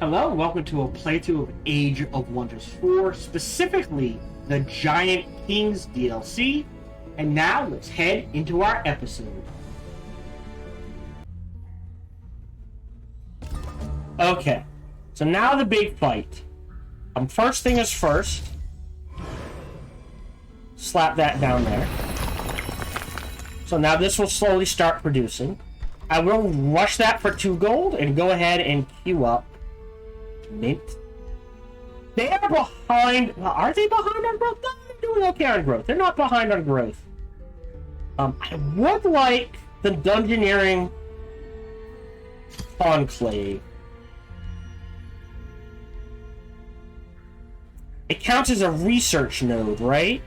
Hello, and welcome to a playthrough of Age of Wonders 4, specifically the Giant Kings DLC. And now let's head into our episode. Okay, so now the big fight. First thing is first. Slap that down there. So now this will slowly start producing. I will rush that for 2 gold and go ahead and queue up Mint. They are behind. Are they behind on growth? No, they're doing okay on growth. They're not behind on growth. I would like the Dungeoneering Conclave. It counts as a research node, right?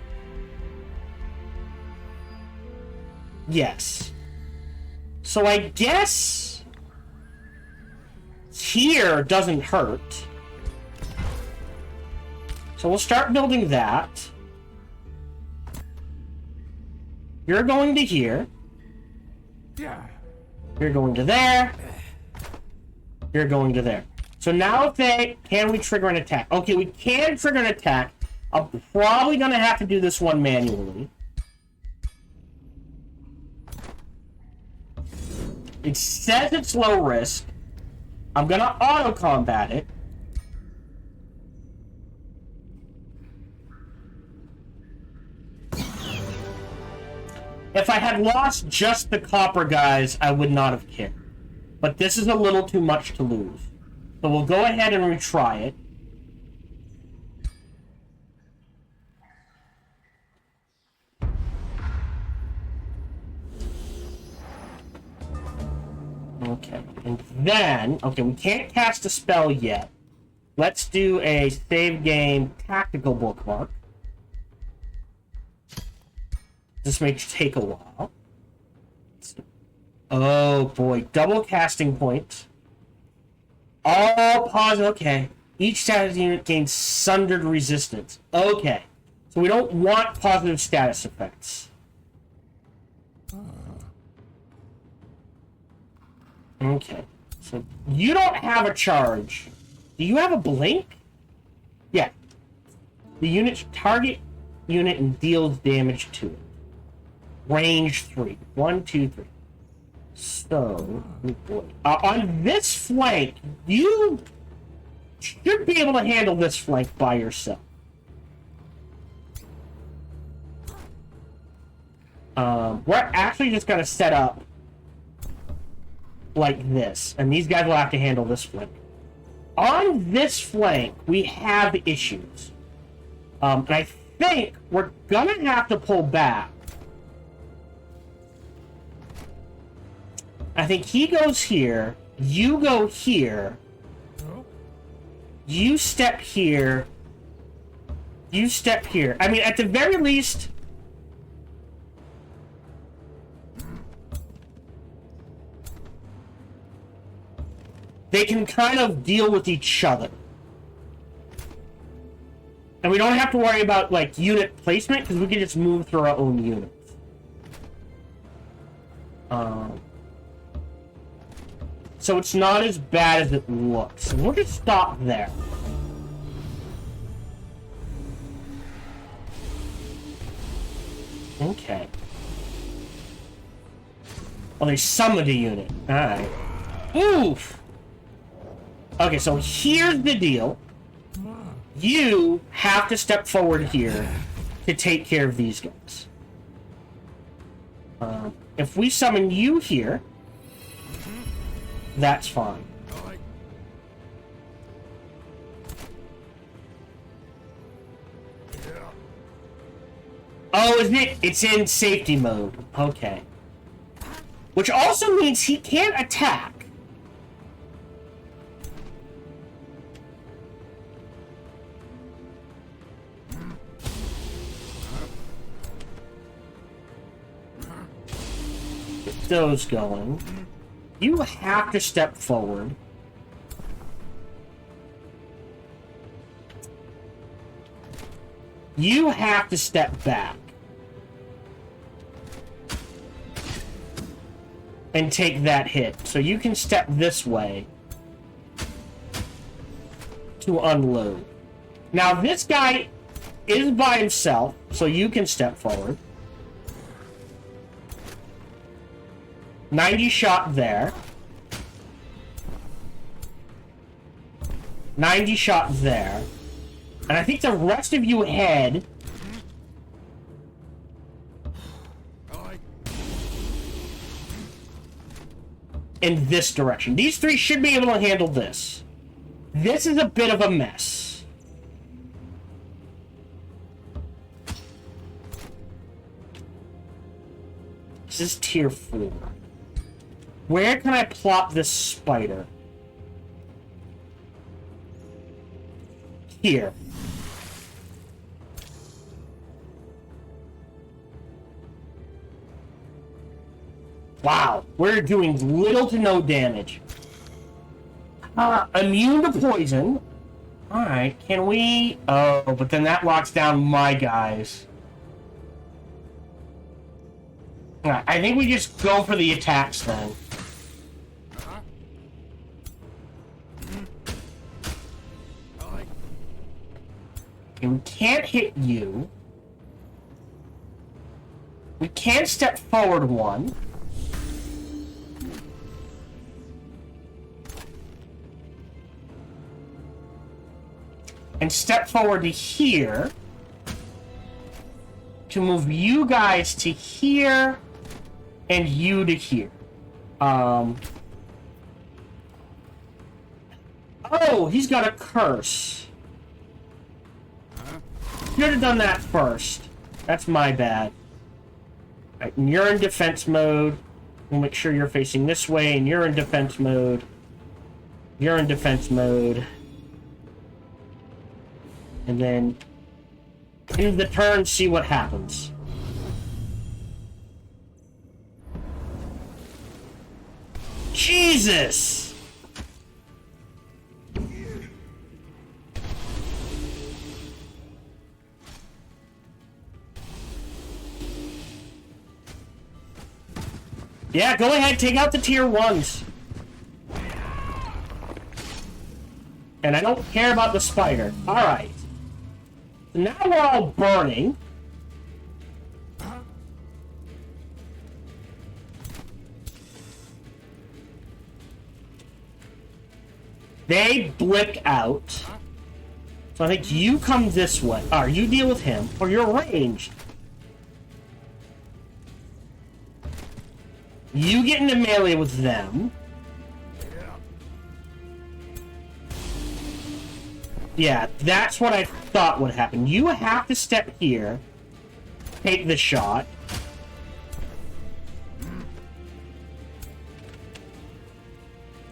Yes. So I guess here doesn't hurt. So we'll start building that. You're going to here. You're going to there. You're going to there. So now can we trigger an attack? Okay, we can trigger an attack. I'm probably going to have to do this one manually. It says it's low risk. I'm going to auto-combat it. If I had lost just the copper guys, I would not have cared. But this is a little too much to lose. So we'll go ahead and retry it. Okay, and then, okay, we can't cast a spell yet. Let's do a save game tactical bookmark. This may take a while. Oh boy, double casting points. All positive, okay. Each status unit gains sundered resistance. Okay, so we don't want positive status effects. Okay, so you don't have a charge. Do you have a blink? Yeah. The unit's target unit and deals damage to it. Range 3. 1, 2, 3. So, on this flank, you should be able to handle this flank by yourself. We're actually just going to set up like this, and these guys will have to handle this flank. On this flank, we have issues. And I think we're gonna have to pull back. I think he goes here, you go here, you step here, you step here. I mean, at the very least, they can kind of deal with each other. And we don't have to worry about, like, unit placement, because we can just move through our own units. So it's not as bad as it looks. We'll just stop there. Okay. Oh, they summoned a unit. Alright. Oof! Okay, so here's the deal. You have to step forward here to take care of these guys. If we summon you here, that's fine. Oh, isn't it? It's in safety mode. Okay. Which also means he can't attack. Get those going. You have to step forward. You have to step back. and take that hit. So you can step this way. to unload. Now, this guy is by himself, so you can step forward. 90 shot there. 90 shot there. And I think the rest of you head in this direction. These three should be able to handle this. This is a bit of a mess. This is tier 4. Where can I plop this spider? Here. Wow, we're doing little to no damage. Immune to poison. Alright, can we... Oh, but then that locks down my guys. Alright, I think we just go for the attacks then. Okay, we can't hit you. We can step forward one. And step forward to here to move you guys to here and you to here. Oh, he's got a curse. Should have done that first. That's my bad. Right, and you're in defense mode. We'll make sure you're facing this way, and you're in defense mode. You're in defense mode. And then end the turn, see what happens. Jesus! Yeah, go ahead, take out the tier 1s. And I don't care about the spider. Alright. Now we're all burning. They blip out. So I think you come this way. Or you deal with him. Or you're ranged. You get into melee with them. Yeah, that's what I thought would happen. You have to step here, take the shot.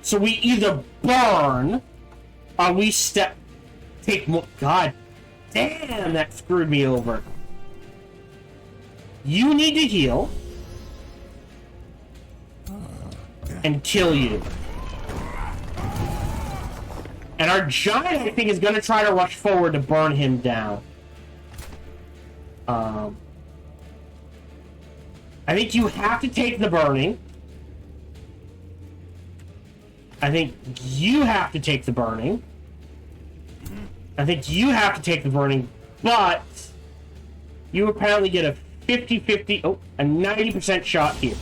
So we either burn, or we take more. God damn, that screwed me over. You need to heal. And kill you. And our giant, I think, is going to try to rush forward to burn him down. I think you have to take the burning. I think you have to take the burning. I think you have to take the burning, but you apparently get a 50-50, oh, a 90% shot here.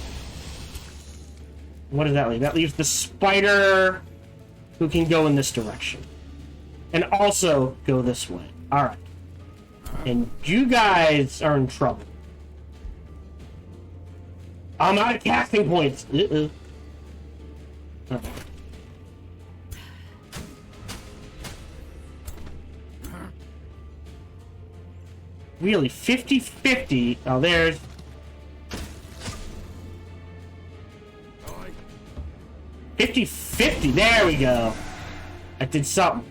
What does that leave? That leaves the spider who can go in this direction. And also go this way. Alright. And you guys are in trouble. I'm out of casting points. Really, 50-50. Oh, there's... 50-50. There we go. I did something.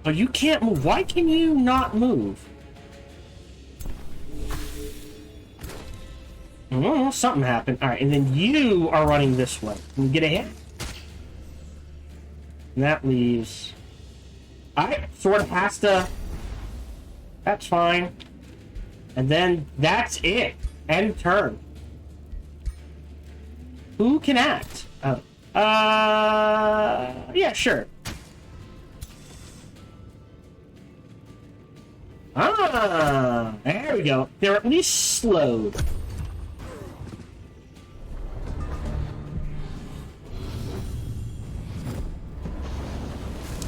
Oh, you can't move. Why can you not move? Oh, something happened. Alright, and then you are running this way. Can you get ahead? And that leaves... Alright, sort of has to... That's fine. And then that's it. End turn. Who can act? Oh. Yeah, sure. Ah, there we go. They're at least slowed.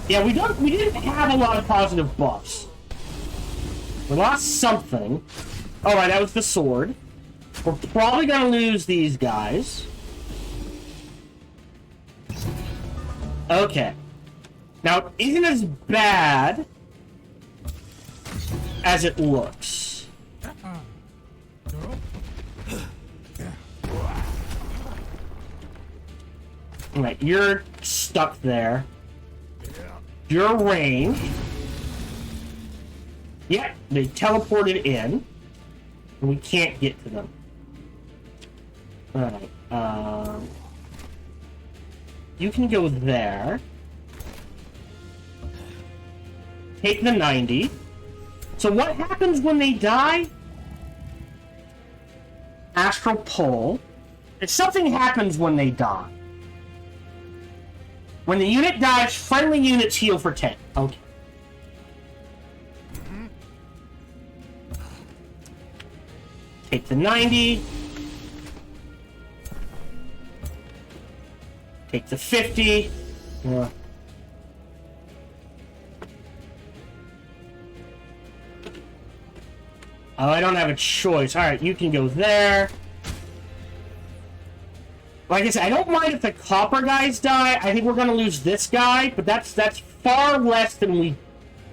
Yeah, we didn't have a lot of positive buffs. We lost something. Alright, that was the sword. We're probably gonna lose these guys. Okay. Now, it isn't as bad as it looks. Alright, you're stuck there. Your range. Yeah, they teleported in. And we can't get to them. Alright, you can go there. Take the 90. So what happens when they die? Astral pull. If something happens when they die. When the unit dies, friendly units heal for 10. Okay. Take the 90. Take the 50. Yeah. Oh, I don't have a choice. Alright, you can go there. Like I said, I don't mind if the copper guys die. I think we're going to lose this guy, but that's far less than we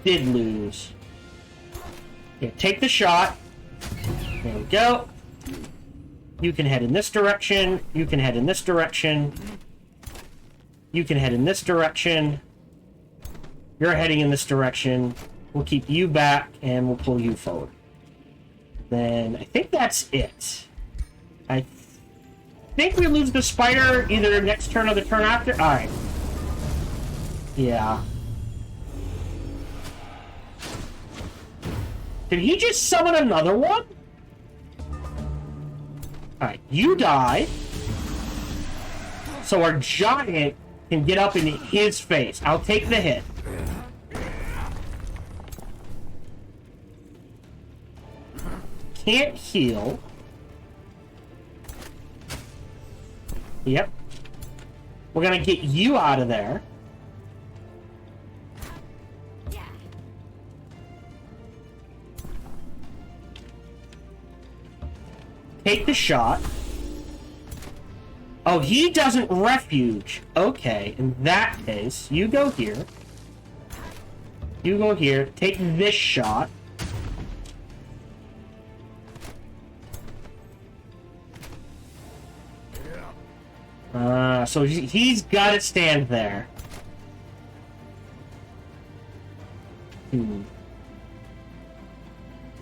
did lose. Okay, take the shot. There we go. You can head in this direction. You can head in this direction. You can head in this direction. You're heading in this direction. We'll keep you back, and we'll pull you forward. Then I think that's it. I think we lose the spider either next turn or the turn after. Alright. Yeah. Did he just summon another one? Alright, you die. So our giant can get up in his face. I'll take the hit. Can't heal. Yep. We're gonna get you out of there. Take the shot. Oh, he doesn't refuge. Okay, in that case, you go here. You go here. Take this shot. So he's got to stand there.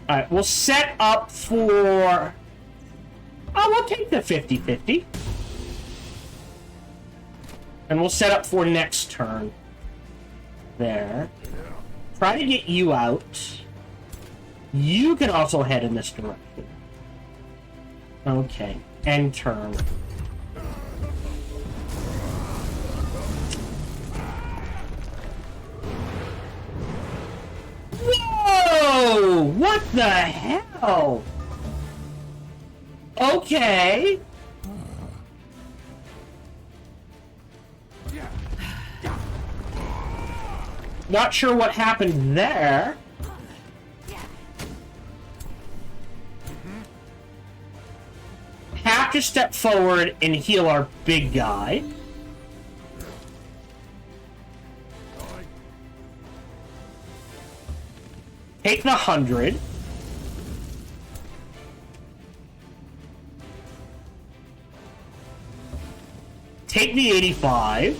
Alright, we'll set up for... Oh, we'll take the 50-50. And we'll set up for next turn. There. Try to get you out. You can also head in this direction. Okay. End turn. Whoa! What the hell? Okay. Not sure what happened there. Have to step forward and heal our big guy. Take the 100. Take the 85.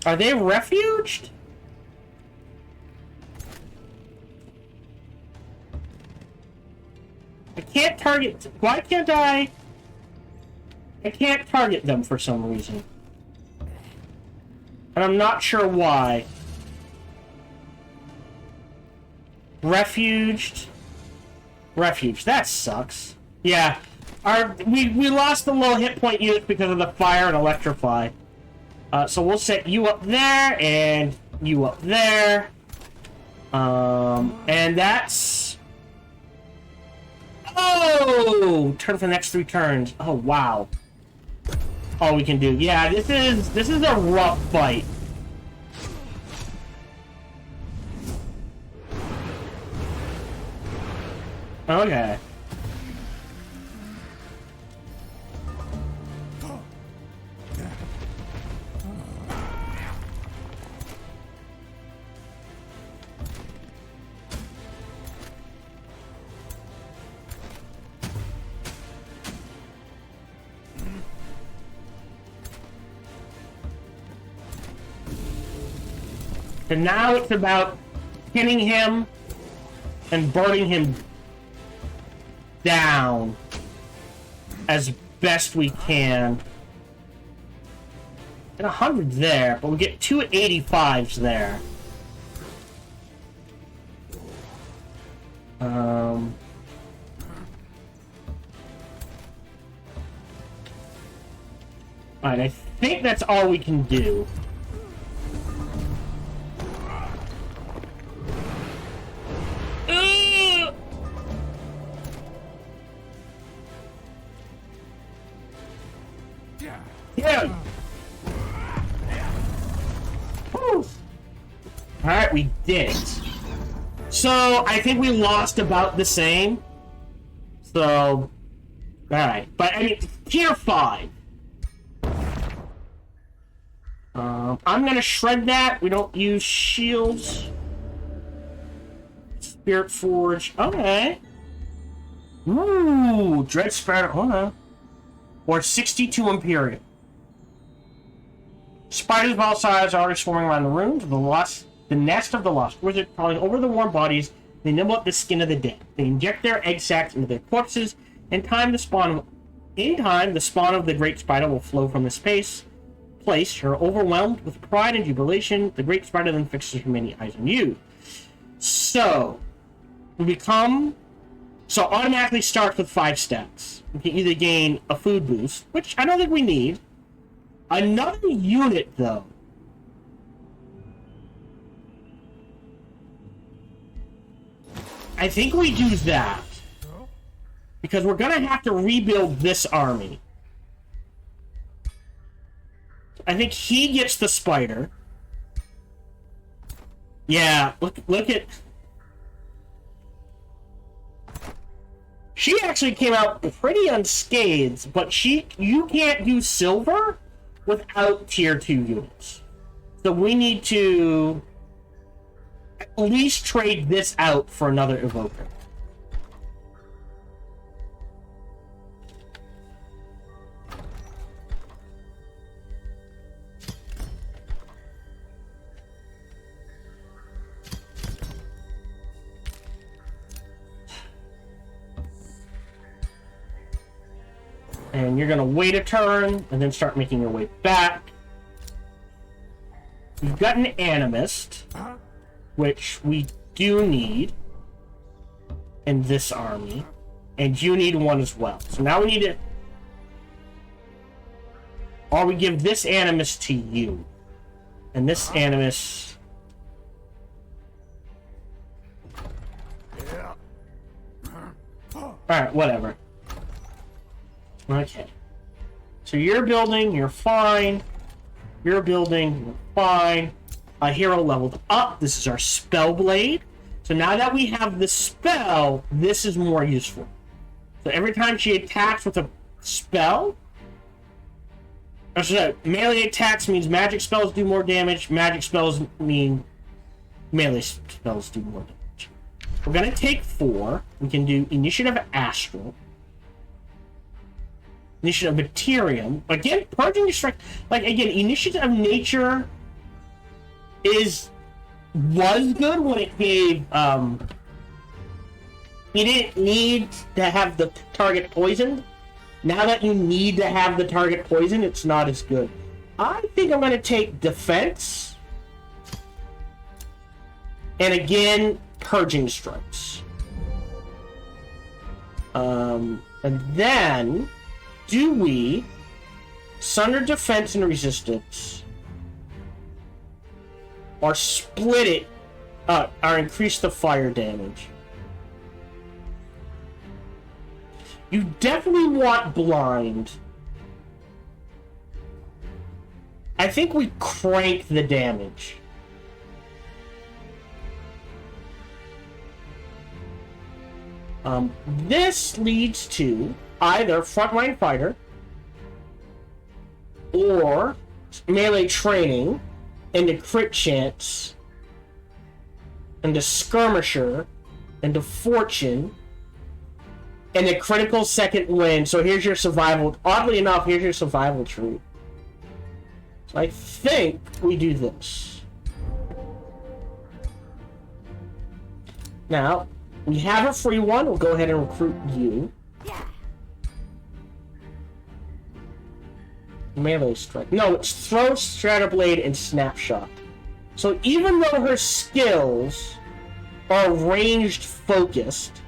Are they refuged? I can't target... Why can't I... I can't target them for some reason. And I'm not sure why. Refuged. Refuge. That sucks. Yeah. We lost the low hit point units because of the fire and electrify. So we'll set you up there and you up there. And that's... Oh! Turn for the next 3 turns. Oh, wow. All we can do. Yeah, this is a rough fight. Okay. So now it's about pinning him and burning him down as best we can. Get 100 there, but we get 2 85s there. Alright, I think that's all we can do. Yeah. Alright, we did it. So, I think we lost about the same. So, alright. But, I mean, tier 5. I'm gonna shred that. We don't use shields. Spirit Forge. Okay. Ooh, Dread Spider. Hold on. Or 62 Imperial. Spiders of all sizes are already swarming around the rooms. The nest of the lost wizard, crawling over the warm bodies, they nibble at the skin of the dead. They inject their egg sacs into their corpses. In time, the spawn of the great spider will flow from the place. You're overwhelmed with pride and jubilation. The great spider then fixes her many eyes on you. So, automatically starts with 5 stacks. We can either gain a food boost, which I don't think we need. Another unit, though. I think we do that. Because we're gonna have to rebuild this army. I think he gets the spider. Yeah, look at... She actually came out pretty unscathed, but you can't use silver without tier 2 units. So we need to at least trade this out for another evoker. And you're gonna wait a turn, and then start making your way back. You've got an Animist, which we do need in this army. And you need one as well. So now we need to... Or we give this Animist to you. And this Animist... Alright, whatever. Okay. So you're building, you're fine. You're building, you're fine. A hero leveled up. This is our spell blade. So now that we have the spell, this is more useful. So every time she attacks with a spell... So melee attacks means magic spells do more damage. Magic spells mean melee spells do more damage. We're gonna take 4. We can do Initiative Astral. Initiative Materium. Again, Purging Destruct. Like, again, Initiative of Nature was good when it gave, you didn't need to have the target poisoned. Now that you need to have the target poisoned, it's not as good. I think I'm going to take Defense. And again, purging strikes. And then do we sunder defense and resistance, or split it, or increase the fire damage? You definitely want blind. I think we crank the damage. This leads to either frontline fighter or melee training into crit chance into skirmisher into fortune and a critical second win. So here's your survival. Oddly enough, here's your survival tree. So I think we do this. Now, we have a free one. We'll go ahead and recruit you. Melee strike. No, it's throw, stratablade, and snapshot. So even though her skills are ranged focused,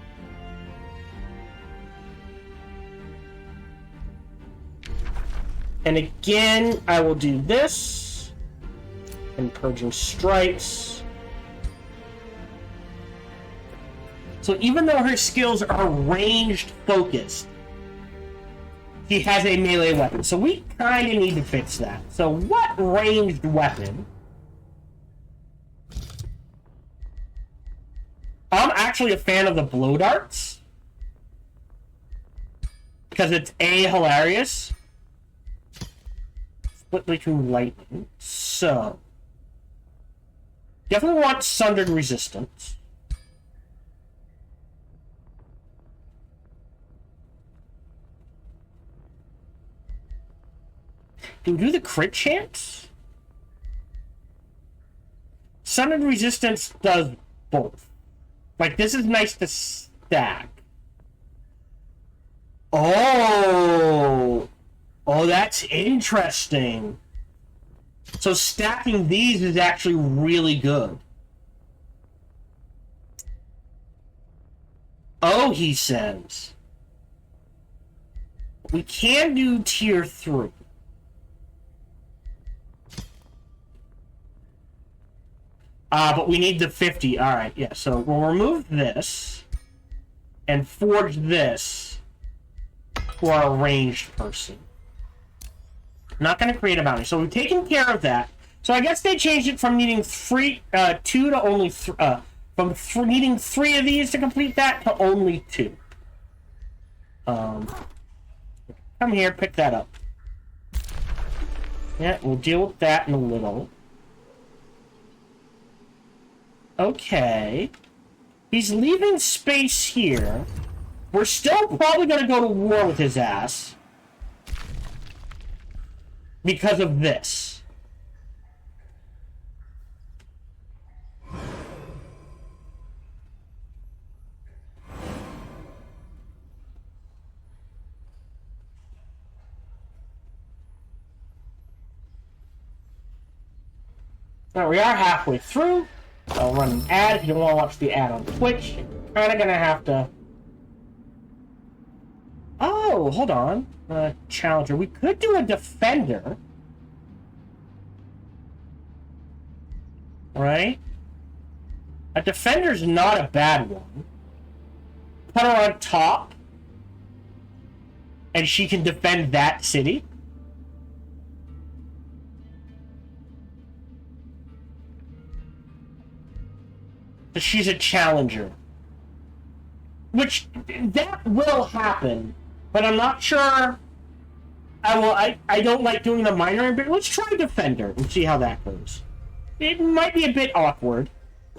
and again, I will do this, and purging strikes. So even though her skills are ranged focused, she has a melee weapon. So we kind of need to fix that. So what ranged weapon? I'm actually a fan of the blow darts, because it's A, hilarious, split between lightning. So definitely want sundered resistance. Do we do the crit chance? Sundered resistance does both. Like, this is nice to stack. Oh, that's interesting. So stacking these is actually really good. Oh, he says. We can do tier 3. But we need the 50. Alright, yeah. So we'll remove this and forge this for our ranged person. Not going to create a bounty. So we've taken care of that. So I guess they changed it from needing 2 to only needing 3 of these to complete that to only 2. Come here, pick that up. Yeah, we'll deal with that in a little. Okay. He's leaving space here. We're still probably going to go to war with his ass. Because of this. Now we are halfway through. I'll run an ad. If you don't want to watch the ad on Twitch, you're kind of going to have to... Oh, hold on. Challenger. We could do a defender. Right? A defender's not a bad one. Put her on top. And she can defend that city. She's a challenger. Which, that will happen. But I'm not sure... I don't like doing the minor, but let's try defender and see how that goes. It might be a bit awkward.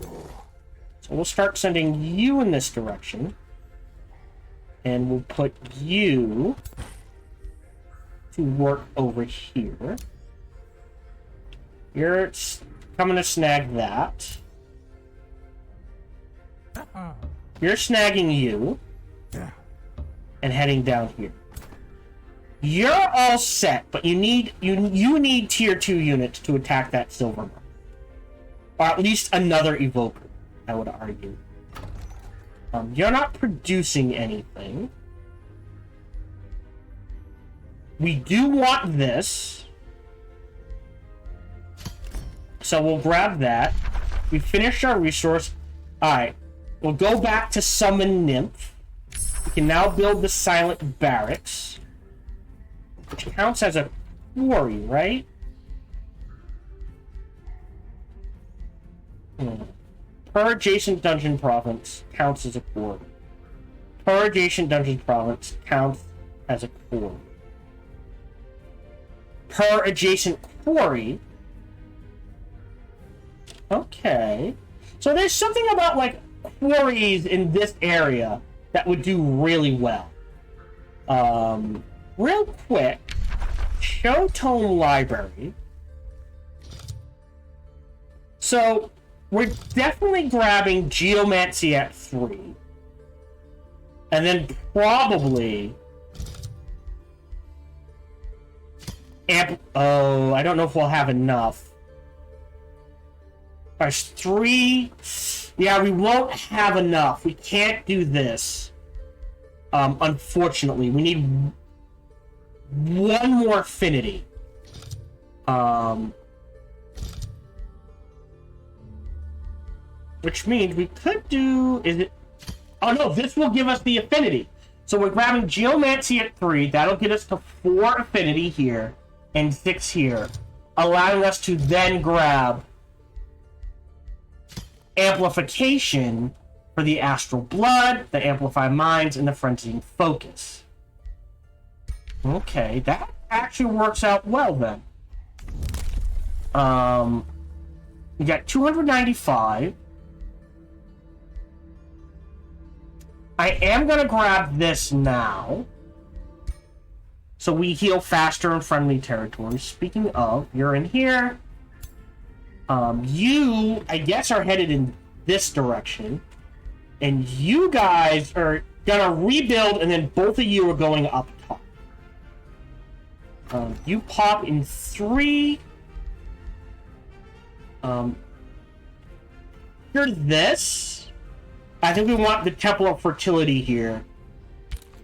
So we'll start sending you in this direction. And we'll put you to work over here. You're coming to snag that. You're snagging you. And heading down here. You're all set, but you need tier 2 units to attack that silver mark. Or at least another evoker, I would argue. You're not producing anything. We do want this. So we'll grab that. We finished our resource. Alright. We'll go back to Summon Nymph. We can now build the Silent Barracks. Which counts as a quarry, right? Per adjacent dungeon province counts as a quarry. Per adjacent dungeon province counts as a quarry. Per adjacent quarry. Okay. So there's something about, like, quarries in this area that would do really well. Real quick, show Tome Library. So, we're definitely grabbing Geomancy at 3. And then probably... Oh, I don't know if we'll have enough. There's 3... Yeah, we won't have enough. We can't do this. Unfortunately. We need one more affinity. Which means we could do... Is it... Oh no, this will give us the affinity. So we're grabbing Geomancy at 3. That'll get us to 4 affinity here. And 6 here. Allowing us to then grab... Amplification for the Astral Blood, the Amplify Minds, and the Frenzying Focus. Okay, that actually works out well then. We got 295. I am gonna grab this now. So we heal faster in friendly territories. Speaking of, you're in here. You, I guess, are headed in this direction. And you guys are gonna rebuild, and then both of you are going up top. You pop in 3. You're this. I think we want the Temple of Fertility here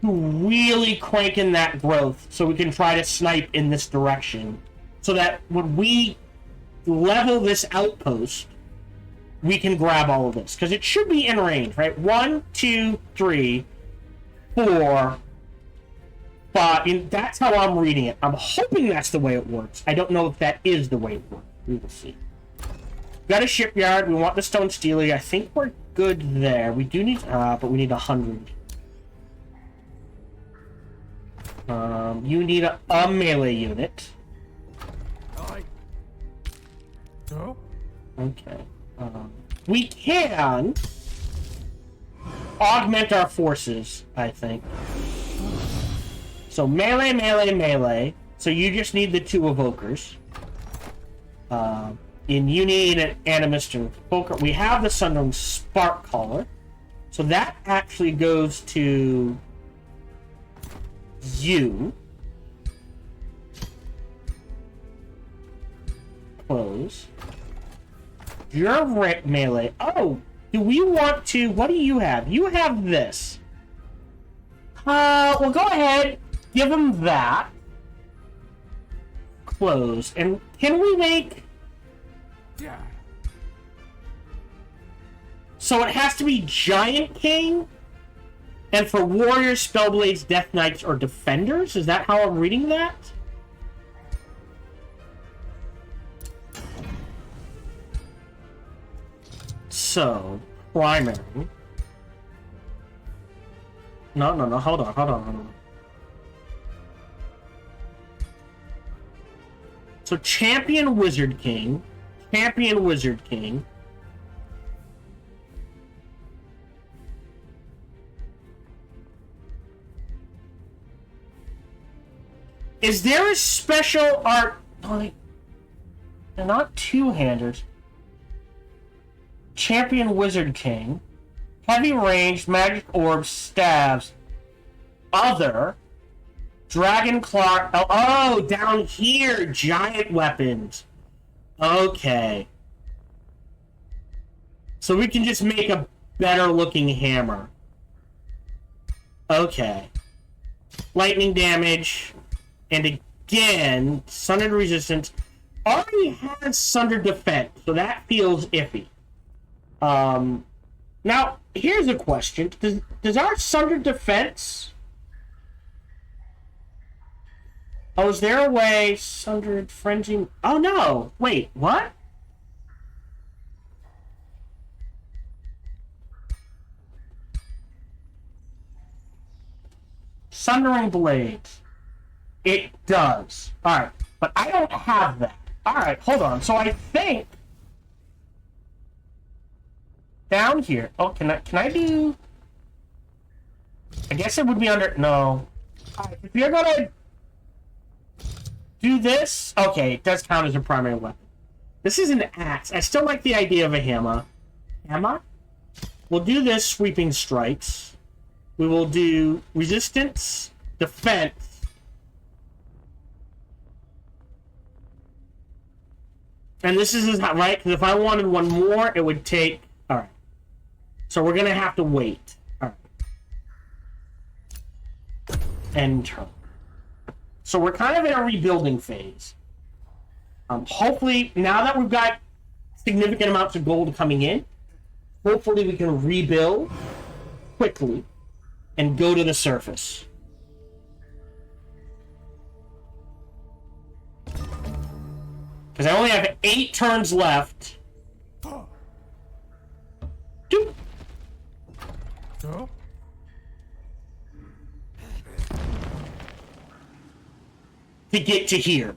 to really crank in that growth so we can try to snipe in this direction. So that when we level this outpost, we can grab all of this. Because it should be in range, right? 1, 2, 3, 4, 5. And that's how I'm reading it. I'm hoping that's the way it works. I don't know if that is the way it works. We will see. Got a shipyard. We want the stone steely. I think we're good there. We do need... but we need 100. You need a melee unit. No? Okay. We can augment our forces, I think. So melee, melee, melee. So you just need the 2 evokers. And you need an animist to evoker. We have the Sundering Spark Caller. So that actually goes to you. Close. You're melee. Oh, do we want to... What do you have? You have this. Well, go ahead. Give him that. Close. And can we make... Yeah. So it has to be Giant King? And for Warriors, Spellblades, Death Knights, or Defenders? Is that how I'm reading that? So, primary. No, hold on. So, Champion Wizard King. Is there a special art? Like, they're not two-handers. Champion Wizard King. Heavy ranged, magic orbs, staves. Other. Dragon Claw. Oh, down here. Giant weapons. Okay. So we can just make a better looking hammer. Okay. Lightning damage. And again, Sundered Resistance. Already has Sundered Defense, so that feels iffy. Now, here's a question. Does our Sundered Defense... Oh, is there a way... Sundered Frenzy... Oh, no! Wait, what? Sundering Blades. It does. Alright, but I don't have that. Alright, hold on. So I think... Down here... Oh, can I do... I guess it would be under... No. Alright, if you're gonna... do this... Okay, it does count as a primary weapon. This is an axe. I still like the idea of a hammer. Hammer? We'll do this, Sweeping Strikes. We will do Resistance, Defense. And this is not right, because if I wanted one more, it would take... Alright. So we're gonna have to wait. Alright. End turn. So we're kind of in a rebuilding phase. Hopefully, now that we've got significant amounts of gold coming in, hopefully we can rebuild quickly and go to the surface. Because I only have 8 turns left. Doop. Oh? To get to here.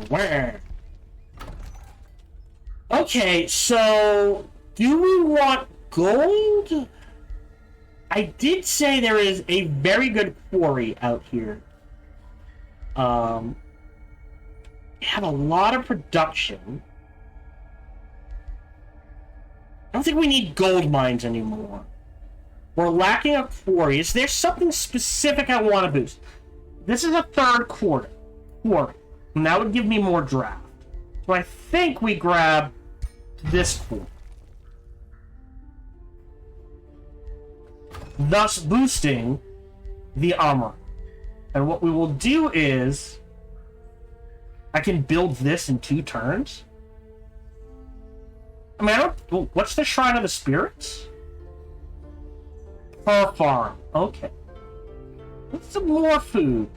Where? Okay, so do we want gold? I did say there is a very good quarry out here. We have a lot of production. I don't think we need gold mines anymore. We're lacking a quarry. Is there something specific I want to boost? This is a third quarry. And that would give me more draft. So I think we grab this quarry. Thus boosting the armor. And what we will do is... I can build this in 2 turns? I mean, I don't... What's the Shrine of the Spirits? Per farm. Okay. Let's some more food.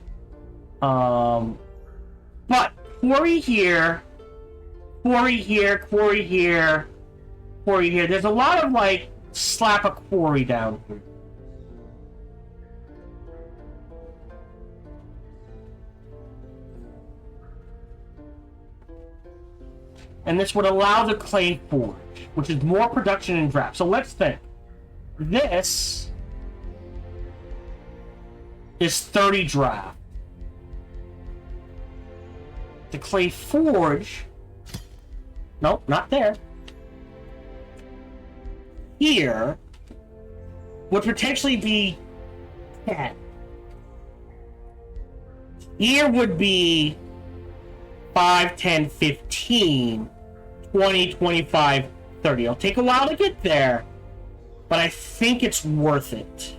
But quarry here, quarry here, quarry here, quarry here. There's a lot of like slap a quarry down here. And this would allow the clay forge, which is more production and draft. So let's think. This is 30 draft. The clay forge... Nope, not there. Here would potentially be 10. Here would be 5, 10, 15, 20, 25, 30. It'll take a while to get there, but I think it's worth it.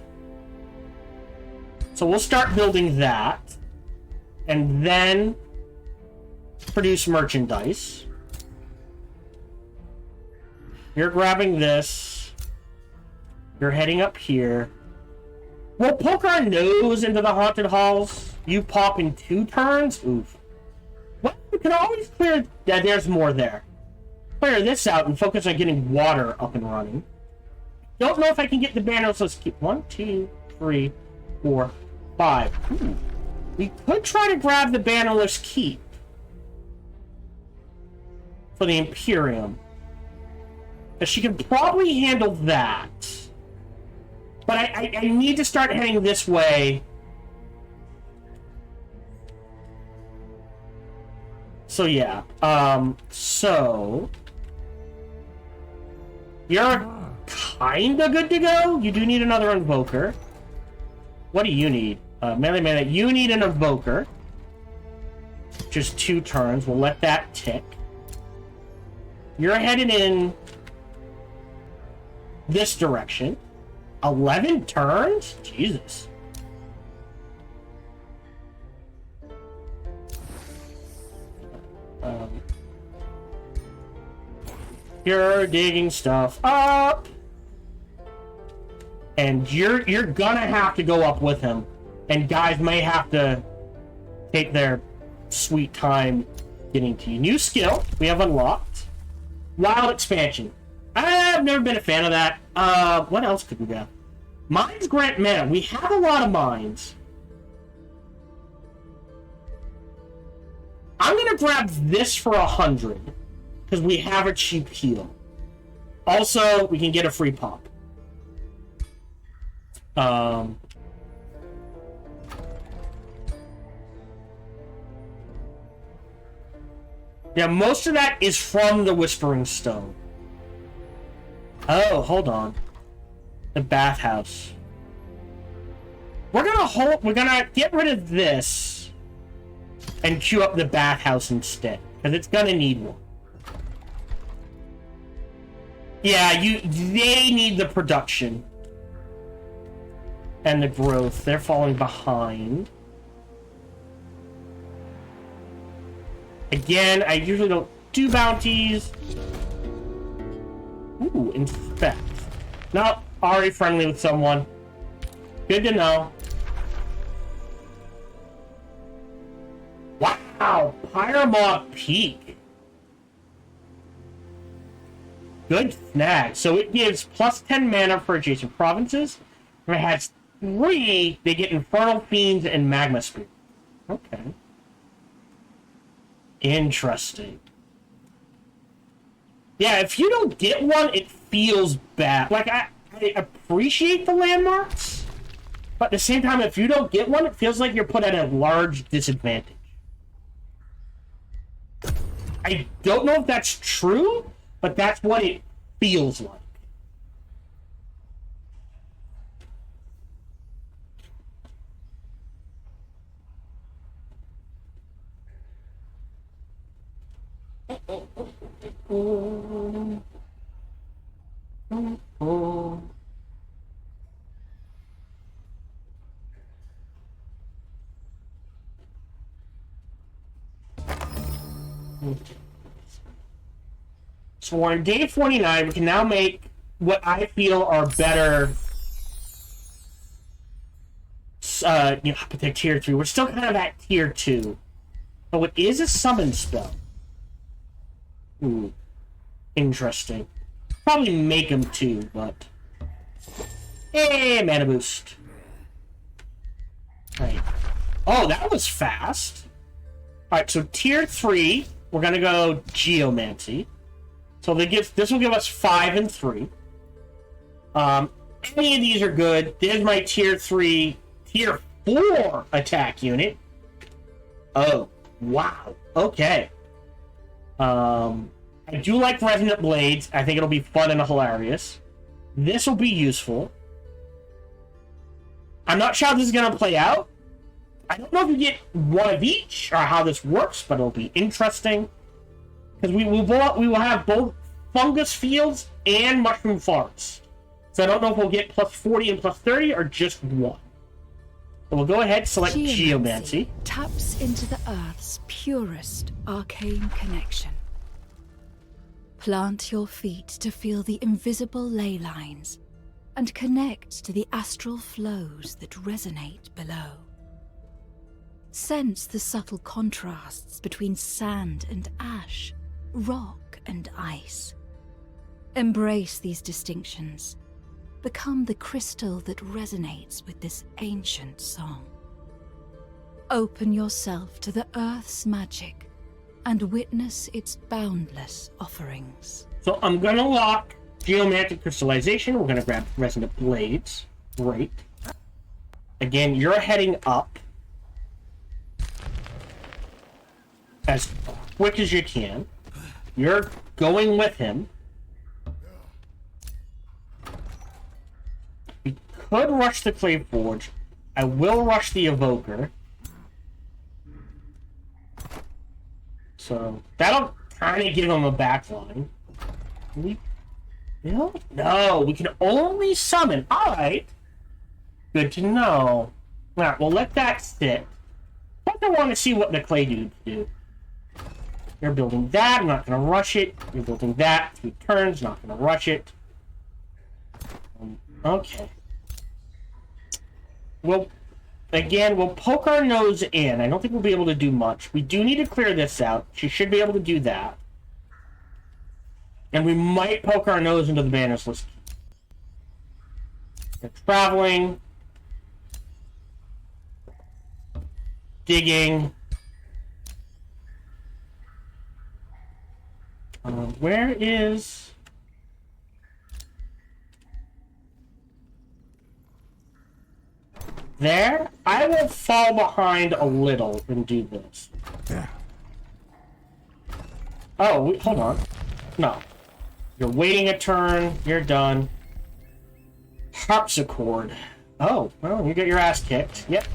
So we'll start building that, and then produce merchandise. You're grabbing this. You're heading up here. We'll poke our nose into the haunted halls. You pop in 2 turns? Oof. Well, we can always clear... Yeah, there's more there. Clear this out and focus on getting water up and running. Don't know if I can get the banner, so let's keep 1, 2, 3, 4, 5. We could try to grab the bannerless keep for the Imperium. But she can probably handle that. But I need to start heading this way. So yeah. So you're kinda good to go. You do need another invoker. What do you need? Melee. You need an invoker. Just 2 turns. We'll let that tick. You're headed in this direction. 11 turns? Jesus. You're digging stuff up. And you're gonna have to go up with him. And guys may have to take their sweet time getting to you. New skill we have unlocked. Wild expansion. I've never been a fan of that. What else could we get? Mines grant mana. We have a lot of mines. I'm gonna grab this for 100 because we have a cheap heal. Also, we can get a free pop. Yeah, most of that is from the Whispering Stone. Oh, hold on. The bathhouse. We're gonna get rid of this and queue up the bathhouse instead, because it's gonna need one. Yeah, they need the production and the growth. They're falling behind. Again, I usually don't do bounties. Ooh, inspect. No, already friendly with someone. Good to know. Wow, Pyromob Peak. Good snag. So it gives plus 10 mana for adjacent provinces. If it has 3, they get Infernal Fiends and Magma Spirit. Okay. Interesting. Yeah, if you don't get one, it feels bad. Like, I appreciate the landmarks, but at the same time, if you don't get one, it feels like you're put at a large disadvantage. I don't know if that's true, but that's what it feels like. So we're on day 49. We can now make what I feel are better, tier 3. We're still kind of at tier 2. Oh, it is a summon spell. Ooh. Interesting. Probably make them 2, but... Hey, mana boost. Right. Oh, that was fast. Alright, so tier 3, we're gonna go Geomancy. So this will give us 5 and 3. Any of these are good. There's my tier 3, tier 4 attack unit. Oh, wow. Okay. I do like Resonant Blades. I think it'll be fun and hilarious. This will be useful. I'm not sure how this is going to play out. I don't know if you get one of each or how this works, but it'll be interesting. Because we will have both Fungus Fields and Mushroom Farts. So I don't know if we'll get plus 40 and plus 30 or just one. So we'll go ahead, select Geomancy. Taps into the Earth's purest arcane connection. Plant your feet to feel the invisible ley lines and connect to the astral flows that resonate below. Sense the subtle contrasts between sand and ash, rock and ice. Embrace these distinctions. Become the crystal that resonates with this ancient song. Open yourself to the Earth's magic and witness its boundless offerings. So I'm going to lock Geomantic Crystallization. We're going to grab Resonant Blades. Great. Again, you're heading up as quick as you can. You're going with him. We could rush the Clay Forge. I will rush the Evoker. So that'll kind of give him a backline. No, no, we can only summon. All right. Good to know. All right, we'll let that sit. I want to see what the clay dudes do. You're building that. I'm not going to rush it. You're building that. 3 turns. Not going to rush it. Okay. Well, again, we'll poke our nose in. I don't think we'll be able to do much. We do need to clear this out. She should be able to do that. And we might poke our nose into the banners list. They're traveling. Digging. Where is... There? I will fall behind a little and do this. Yeah. Oh, wait, hold on. No. You're waiting a turn. You're done. Harpsichord. Oh, well, you get your ass kicked. Yep.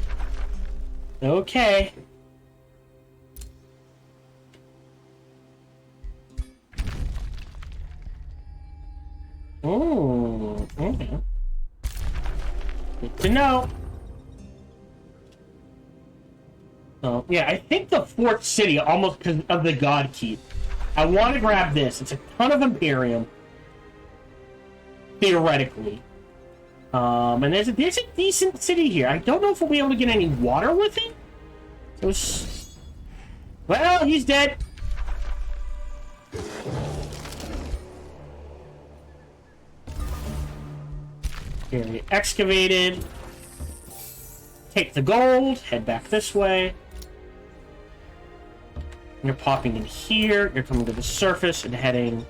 Okay. Ooh, okay. Good to know. Oh, yeah, I think the 4th city, almost because of the God Keep. I want to grab this. It's a ton of Imperium. Theoretically. And there's a decent city here. I don't know if we'll be able to get any water with it. Well, he's dead. Area excavated. Take the gold. Head back this way. You're popping in here. You're coming to the surface and heading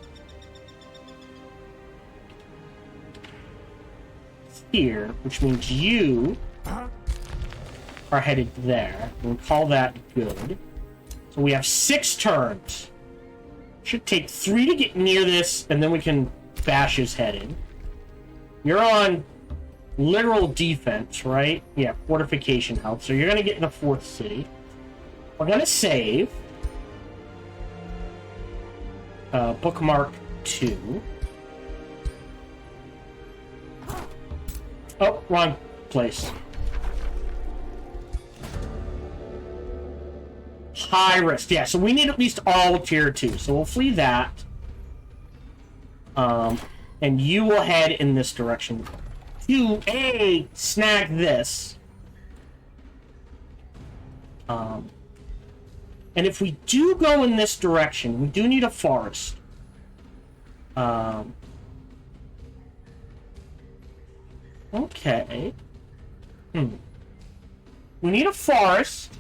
here, which means you are headed there. We'll call that good. So we have 6 turns. Should take 3 to get near this, and then we can bash his head in. You're on literal defense, right? Yeah, fortification health. So you're going to get in the 4th city. We're going to save. Bookmark 2. Oh, wrong place. High risk. Yeah, so we need at least all tier 2. So we'll flee that. And you will head in this direction. To snag this. And if we do go in this direction, we do need a forest. Okay. We need a forest.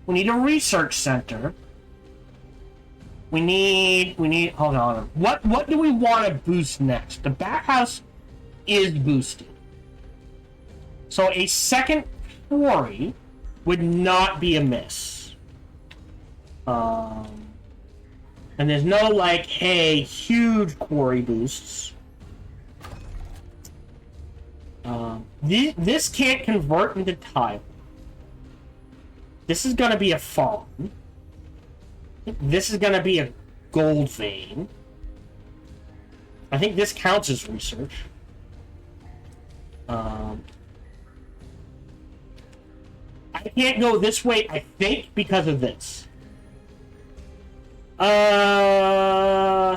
We need a research center. We need, hold on. What do we want to boost next? The bathhouse is boosted. So a second quarry would not be amiss. And there's no, like, hey, huge quarry boosts. This can't convert into tile. This is going to be a farm. This is going to be a gold vein. I think this counts as research. I can't go this way, I think, because of this.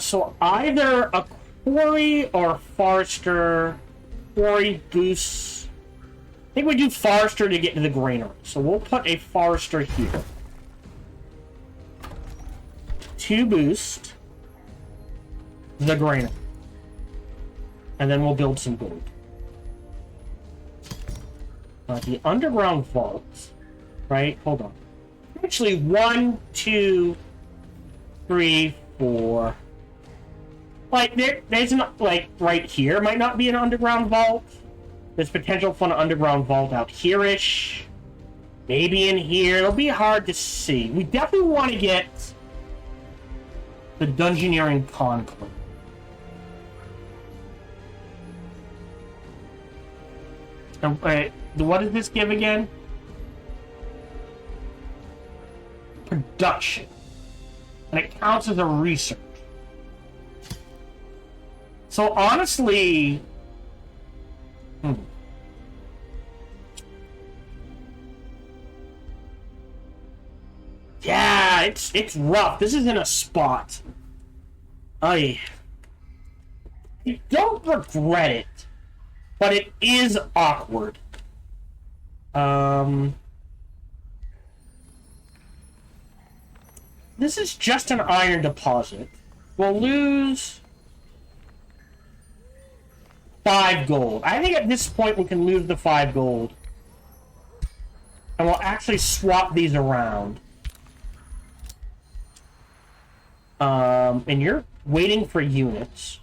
So either a quarry or a forester. Quarry boosts. I think we do forester to get to the granary. So we'll put a forester here. 2 boost the granary. And then we'll build some gold. The underground vault, right? Hold on. Actually, 1, 2, 3, 4. Like, there's not, like, right here might not be an underground vault. There's potential for an underground vault out here-ish. Maybe in here. It'll be hard to see. We definitely want to get the Dungeoneering Conclave. And, what does this give again? Production. And it counts as a research. So honestly... Yeah, it's rough. This is in a spot. I don't regret it, but it is awkward. This is just an iron deposit. We'll lose 5 gold. I think at this point we can lose the 5 gold. And we'll actually swap these around. And you're waiting for units.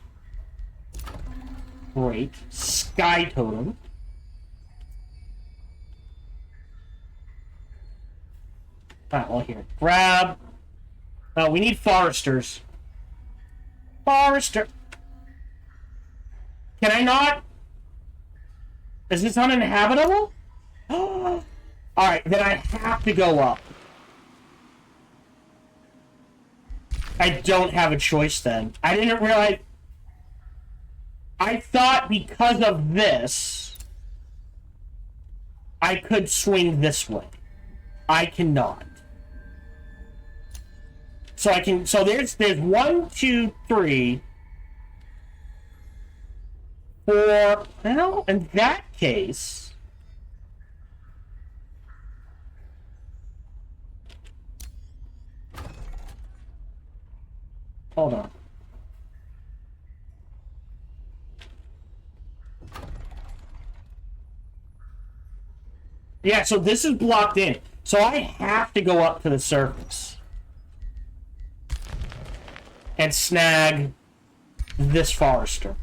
Great. Sky Totem. Alright, well here. Grab. Oh, we need foresters. Forester. Can I not? Is this uninhabitable? Alright, then I have to go up. I don't have a choice then. I didn't realize... I thought because of this, I could swing this way. I cannot. So I can... So there's 1, 2, 3, 4... Well, in that case... Hold on. Yeah, so this is blocked in. So I have to go up to the surface. And snag this forester.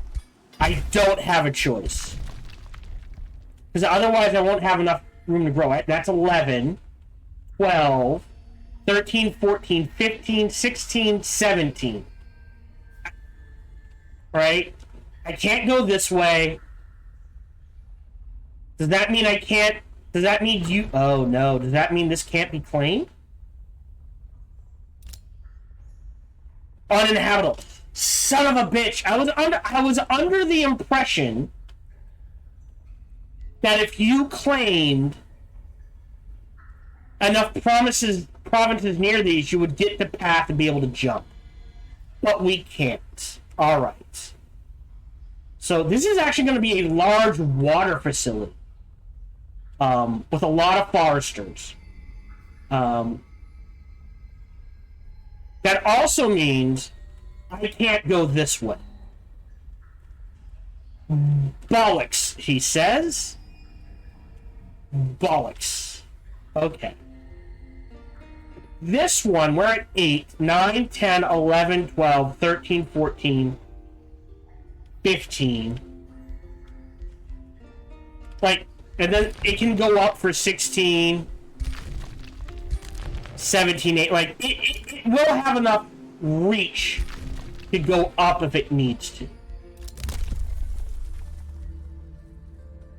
I don't have a choice. Because otherwise I won't have enough room to grow. That's 11, 12... 13, 14, 15, 16, 17. Right? I can't go this way. Does that mean I can't... Does that mean you... Oh, no. Does that mean this can't be claimed? Uninhabitable. Son of a bitch. I was under the impression that if you claimed enough provinces near these, you would get the path to be able to jump. But we can't. Alright. So this is actually going to be a large water facility. With a lot of foresters. That also means I can't go this way. Bollocks, he says. Bollocks. Okay. This one, we're at 8, 9, 10, 11, 12, 13, 14, 15. Like, and then it can go up for 16, 17, 8. Like, it will have enough reach to go up if it needs to.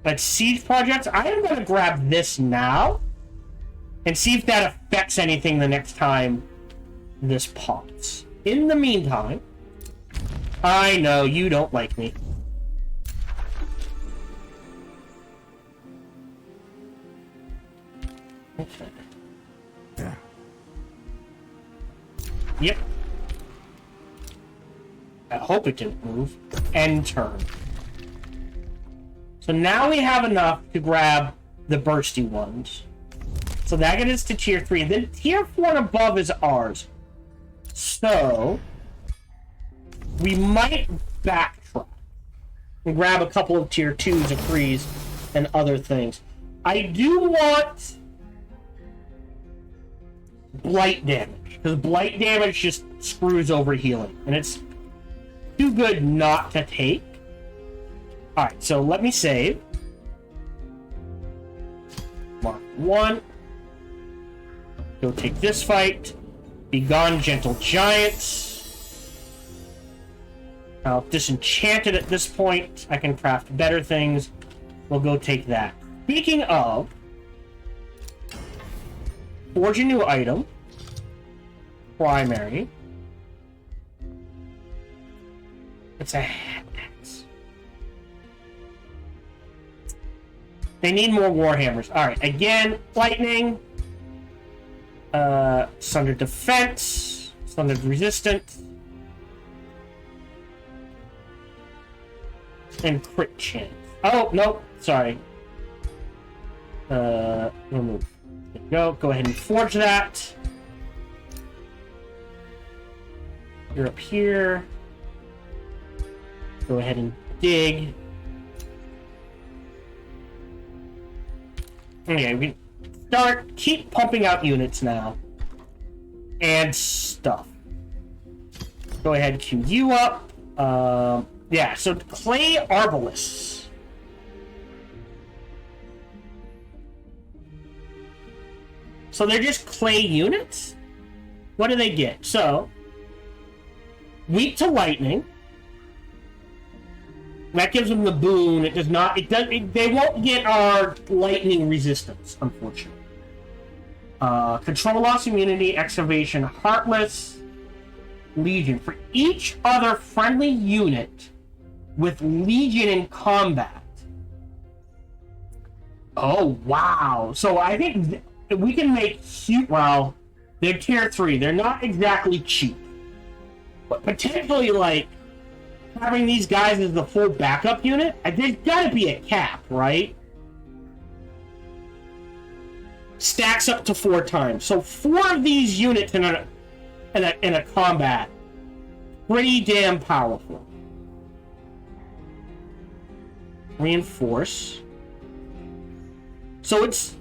But siege projects, I am going to grab this now and see if that affects anything the next time this pops. In the meantime, I know you don't like me. Okay. Yeah. Yep. I hope it didn't move. End turn. So now we have enough to grab the bursty ones. So that gets us to tier 3. Then tier 4 and above is ours. So we might backtrack and grab a couple of tier 2s and 3s and other things. I do want blight damage, because blight damage just screws over healing, and it's too good not to take. Alright, so let me save. Mark 1. Go take this fight. Be gone, gentle giants. I'll disenchant it at this point. I can craft better things. We'll go take that. Speaking of, forge a new item. Primary. It's a They need more Warhammers. Alright, again, lightning. Sundered defense. Sundered resistance. And crit chance. Oh, nope. Sorry. Remove. There we go. Go ahead and forge that. You're up here. Go ahead and dig. Okay, we can start. Keep pumping out units now. And stuff. Go ahead and queue you up. Yeah, so clay arbalists. So they're just clay units? What do they get? So, weak to lightning. That gives them the boon. It does not. They won't get our lightning resistance, unfortunately. Control loss immunity, excavation, heartless, legion. For each other friendly unit with legion in combat. Oh wow! So I think we can make huge. Well, they're tier 3. They're not exactly cheap, but potentially like. Having these guys as the full backup unit, there's gotta be a cap, right? Stacks up to 4 times. So 4 of these units in a combat, pretty damn powerful. Reinforce. So it's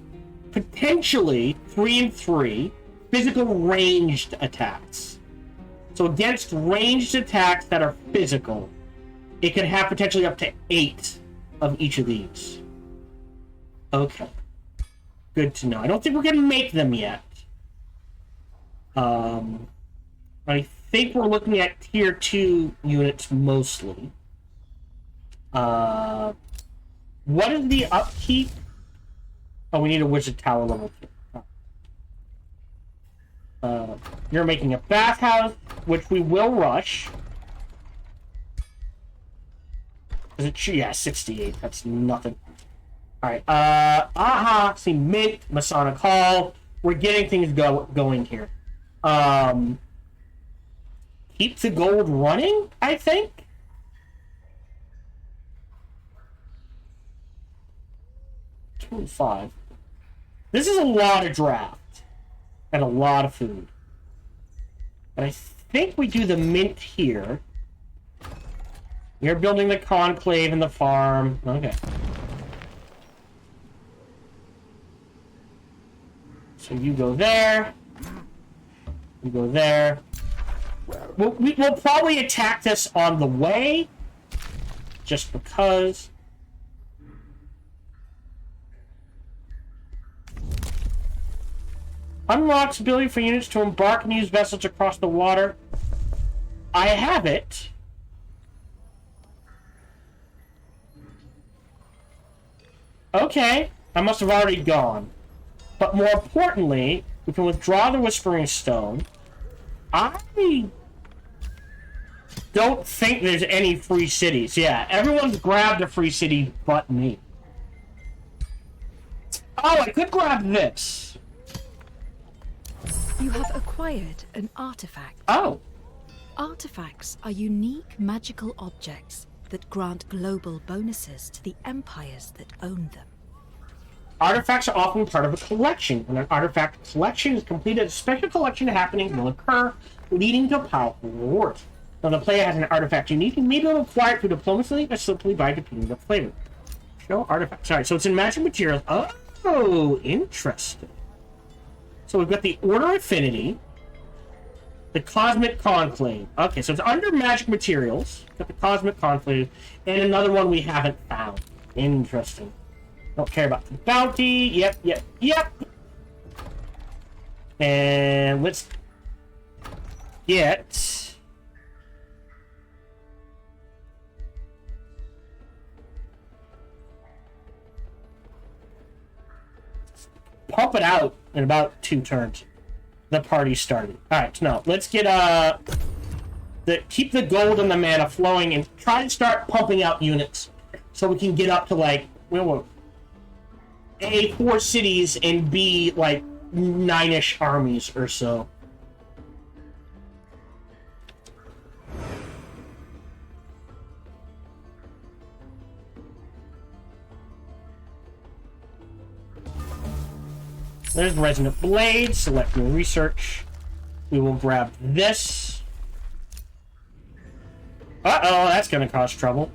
potentially 3 and 3 physical ranged attacks. So against ranged attacks that are physical, it could have potentially up to 8 of each of these. Okay. Good to know. I don't think we're going to make them yet. I think we're looking at tier 2 units mostly. What is the upkeep? Oh, we need a wizard tower level 2. You're making a bathhouse, which we will rush. Is it? Yeah, 68. That's nothing. Alright, see, Mint, Masonic Hall. We're getting things going here. Keep the gold running, I think? $25. This is a lot of draft. And a lot of food. And I think we do the mint here. You're building the conclave and the farm. Okay. So you go there. You go there. We'll probably attack this on the way. Just because. Unlocks ability for units to embark and use vessels across the water. I have it. Okay, I must have already gone. But more importantly, we can withdraw the Whispering Stone. I don't think there's any free cities. Yeah, everyone's grabbed a free city but me. Oh, I could grab this. You have acquired an artifact. Oh. Artifacts are unique magical objects that grant global bonuses to the empires that own them. Artifacts are often part of a collection. When an artifact collection is completed, a special collection happening will occur, leading to powerful rewards. Now, the player has an artifact unique and may be able to acquire it through diplomacy or simply by defeating the flavor. Show artifact. Sorry, so it's in magic materials. Oh, interesting. So we've got the Order Affinity, the Cosmic Conclave. Okay, so it's under magic materials. Got the Cosmic Conclave, and another one we haven't found. Interesting. Don't care about the bounty. Yep. And let's get pump it out in about 2 turns. The party started. Alright, so now let's get keep the gold and the mana flowing and try to start pumping out units so we can get up to like A, 4 cities, and B, like, 9-ish armies or so. There's Resonant Blade. Select new research. We will grab this. Uh-oh, that's gonna cause trouble.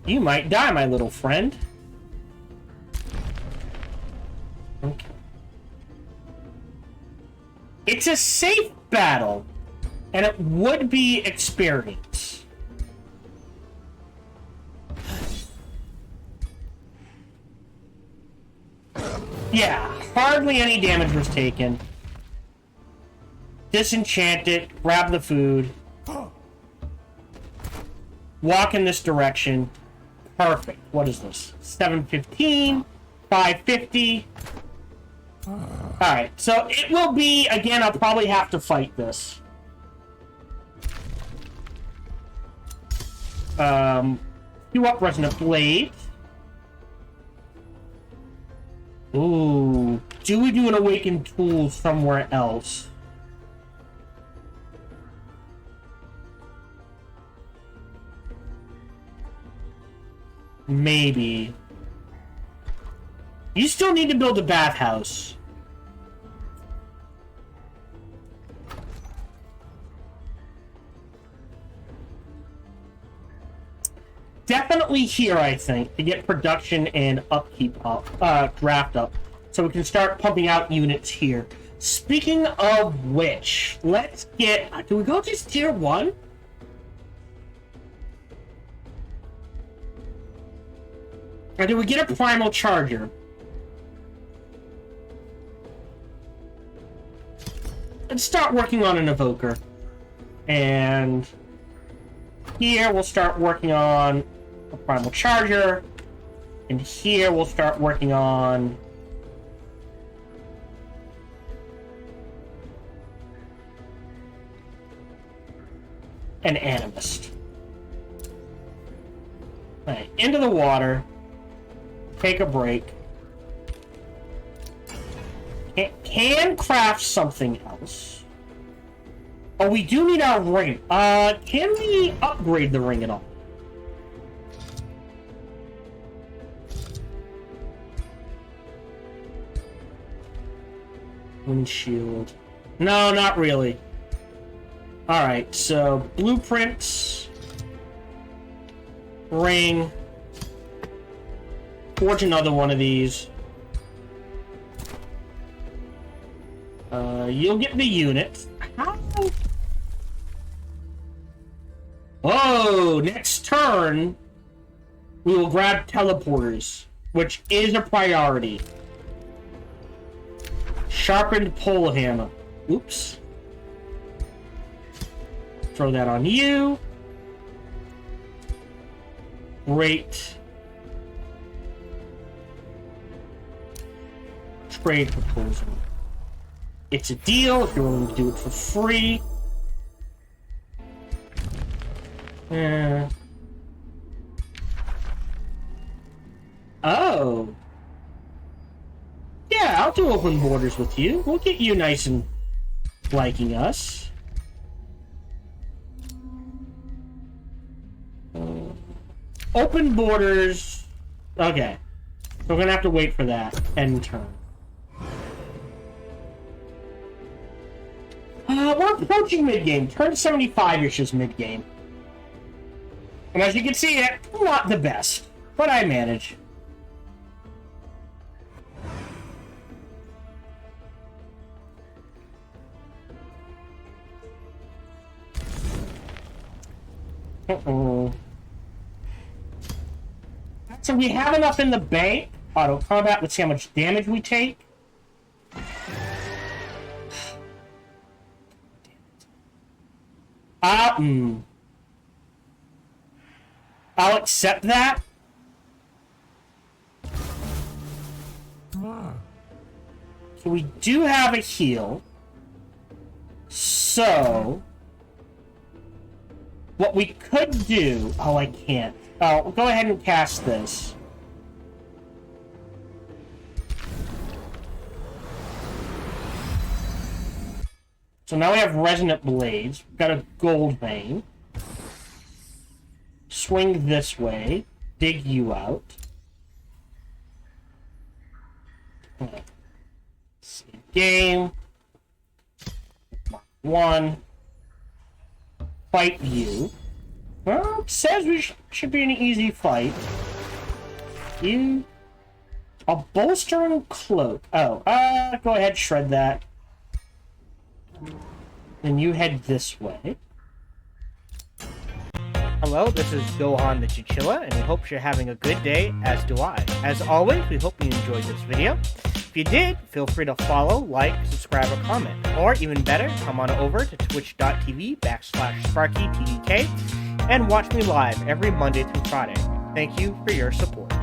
You might die, my little friend. Okay. It's a safe battle, and it would be experience. Yeah, hardly any damage was taken. Disenchant it, grab the food. Walk in this direction. Perfect. What is this? 715, 550. Alright, so it will be, again, I'll probably have to fight this. Queue up Resonant Blade. Ooh. Do we do an Awakened Tool somewhere else? Maybe. You still need to build a bathhouse. Definitely here, I think, to get production and upkeep up, draft up, so we can start pumping out units here. Speaking of which, let's get. Do we go just tier 1? Or do we get a primal charger? Let's start working on an evoker. And here we'll start working on a primal charger. And here we'll start working on an animist. Alright, into the water. Take a break. Can craft something else. Oh, we do need our ring. Can we upgrade the ring at all? Windshield. No, not really. Alright, so blueprints. Ring. Forge another one of these. You'll get the unit. How? Oh, next turn, we will grab teleporters, which is a priority. Sharpened pole hammer. Oops. Throw that on you. Great. Trade proposal. It's a deal if you're willing to do it for free. Oh. Yeah, I'll do open borders with you. We'll get you nice and liking us. Open borders. Okay. So we're gonna have to wait for that end turn. We're approaching mid-game. Turn 75-ish is mid-game. And as you can see, not the best. But I manage. Uh-oh. So we have enough in the bank. Auto combat. Let's see how much damage we take. I'll accept that. So we do have a heal. So what we could do... Oh, I can't. Oh, we'll go ahead and cast this. So now we have resonant blades. We've got a gold vein. Swing this way. Dig you out. Save game. Mark 1. Fight you. Well, it says we should be an easy fight. You... A bolstering cloak. Oh, go ahead, shred that. Then you head this way. Hello, this is Gohan the Chinchilla, and we hope you're having a good day, as do I. As always, we hope you enjoyed this video. If you did, feel free to follow, like, subscribe, or comment. Or, even better, come on over to twitch.tv/SparkyTDK and watch me live every Monday through Friday. Thank you for your support.